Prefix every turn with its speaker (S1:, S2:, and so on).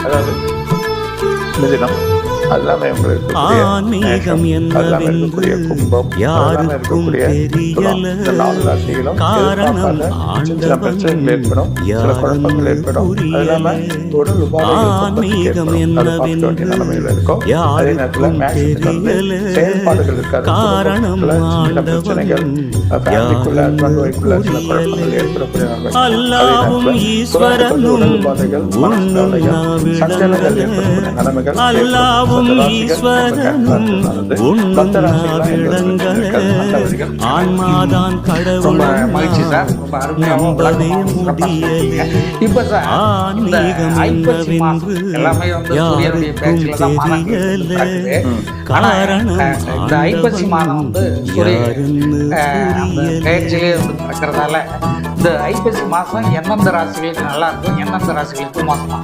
S1: அதாவது மிதுனம், எல்லாமே உங்களுக்கு
S2: ஆன்மீகம் என்னவென்று யாருக்கும் தெரியல. காரணம் ஆண்டவன் யாருன்னு புரியல. ஆன்மீகம் என்னவென்று யாருக்கும் தெரியல. காரணம் ஆண்டவன் யாருன்னு புரியல. அல்லாவும் ஈஸ்வரனும் உன்னும் விளங்கல. அல்லாவும் ஈஸ்வரனும் உன்னும் விளங்கல. ஆன்மாதான் கடவுள் நம்பவே முடியல. ஆன்மீகம் என்னவென்று யாருக்கும் தெரியல. காரணம் ஆண்டவன் யாருன்னு
S3: புரியல. இந்த ஐப்பசி மாதம் எந்தெந்த ராசிகளுக்கு நல்லா இருக்கும், எந்தெந்த ராசிகளுக்கு மோசமா?